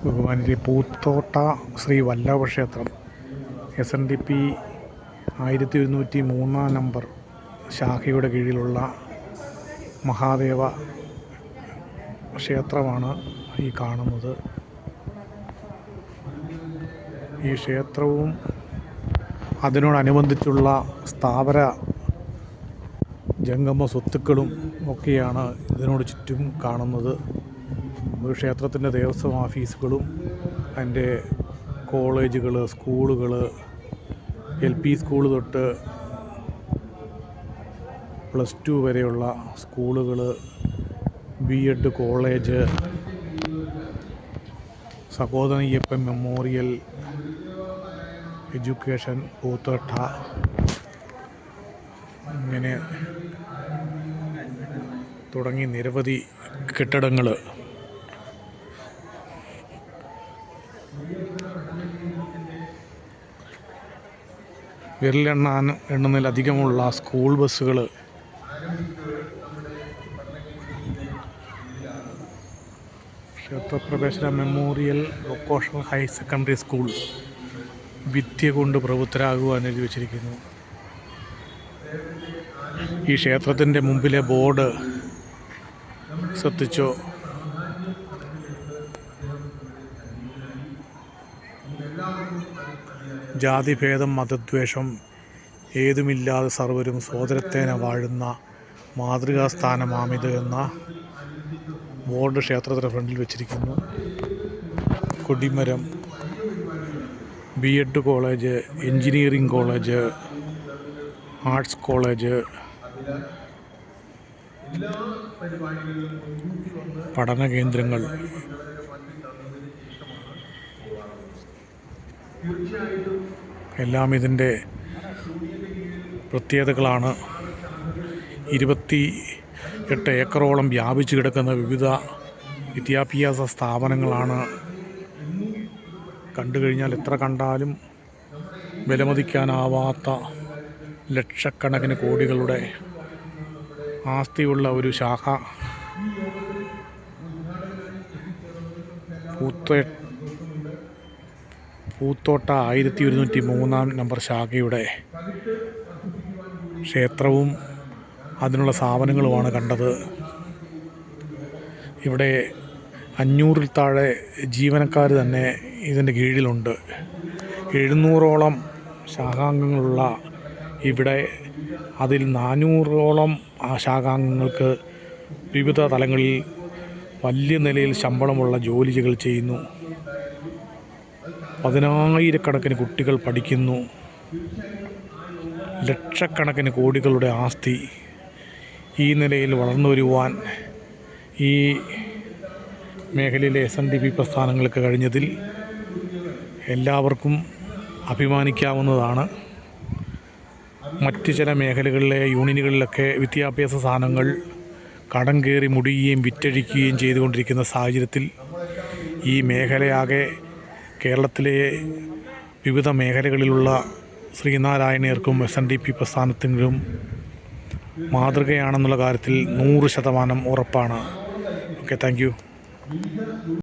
ബഹുമാനിലെ പൂത്തോട്ട ശ്രീ വല്ലഭ ക്ഷേത്രം SNDP 1103 number ശാഖയുടെ കീഴിലുള്ള മഹാദേവ ക്ഷേത്രമാണ് ഈ കാണുന്നത്. ഈ ക്ഷേത്രവും അതിനോടനുബന്ധിച്ചുള്ള സ്ഥാവര ജംഗമ സ്വത്തുക്കളും ഒക്കെയാണ് ഇതിനോട് ചുറ്റും കാണുന്നത്. ഒരു ക്ഷേത്രത്തിൻ്റെ ദേവസ്വം ഓഫീസുകളും അതിൻ്റെ കോളേജുകൾ, സ്കൂളുകൾ, LP സ്കൂൾ തൊട്ട് +2 വരെയുള്ള സ്കൂളുകൾ, B.Ed college, Sahodaran Ayyappan memorial education Poothotta, ഇങ്ങനെ തുടങ്ങി നിരവധി കെട്ടിടങ്ങൾ എണ്ണുന്നതിലധികമുള്ള സ്കൂൾ ബസ്സുകൾ, ക്ഷേത്രപ്രവേശന memorial vocational higher secondary school, വിദ്യ കൊണ്ട് പ്രബുദ്ധരാകുവാൻ എഴുതി വച്ചിരിക്കുന്നു. ഈ ക്ഷേത്രത്തിൻ്റെ മുമ്പിലെ ബോർഡ് ശ്രദ്ധിച്ചോ? ജാതിഭേദം മതദ്വേഷം ഏതുമില്ലാതെ സർവരും സോദരത്തേന വാഴുന്ന മാതൃകാസ്ഥാനമാമിത് എന്ന ബോർഡ് ക്ഷേത്രത്തിൻ്റെ ഫ്രണ്ടിൽ വെച്ചിരിക്കുന്നു. കൊടിമരം, B.Ed college, engineering college, arts college, പഠന കേന്ദ്രങ്ങൾ, എല്ലാം ഇതിൻ്റെ പ്രത്യേകതകളാണ്. 28 ഏക്കറോളം വ്യാപിച്ചു കിടക്കുന്ന വിവിധ വിദ്യാഭ്യാസ സ്ഥാപനങ്ങളാണ്. കണ്ടു കഴിഞ്ഞാൽ എത്ര കണ്ടാലും വിലമതിക്കാനാവാത്ത ലക്ഷക്കണക്കിന് കോടികളുടെ ആസ്തിയുള്ള ഒരു ശാഖ പൂത്തോട്ട 1103 നമ്പർ ശാഖയുടെ ക്ഷേത്രവും അതിനുള്ള സ്ഥാപനങ്ങളുമാണ് കണ്ടത്. ഇവിടെ 500-ൽ താഴെ ജീവനക്കാർ തന്നെ ഇതിൻ്റെ കീഴിലുണ്ട്. 700ഓളം ശാഖാംഗങ്ങളുള്ള ഇവിടെ അതിൽ 400ഓളം ശാഖാംഗങ്ങൾക്ക് വിവിധ തലങ്ങളിൽ വലിയ നിലയിൽ ശമ്പളമുള്ള ജോലികൾ ചെയ്യുന്നു. 10,000-കണക്കിന് കുട്ടികൾ പഠിക്കുന്നു. ലക്ഷക്കണക്കിന് കോടികളുടെ ആസ്തി. ഈ നിലയിൽ വളർന്നു വരുവാൻ ഈ മേഖലയിലെ SNDP പ്രസ്ഥാനങ്ങൾക്ക് കഴിഞ്ഞതിൽ എല്ലാവർക്കും അഭിമാനിക്കാവുന്നതാണ്. മറ്റ് ചില മേഖലകളിലെ യൂണിയനുകളിലൊക്കെ വിദ്യാഭ്യാസ സാധനങ്ങൾ കടം കയറി മുടിയുകയും വിറ്റഴിക്കുകയും ചെയ്തുകൊണ്ടിരിക്കുന്ന സാഹചര്യത്തിൽ ഈ മേഖലയാകെ കേരളത്തിലെ വിവിധ മേഖലകളിലുള്ള ശ്രീനാരായണീയർക്കും SNDP പ്രസ്ഥാനത്തിനും മാതൃകയാണെന്നുള്ള കാര്യത്തിൽ 100% ഉറപ്പാണ്. Okay, thank you.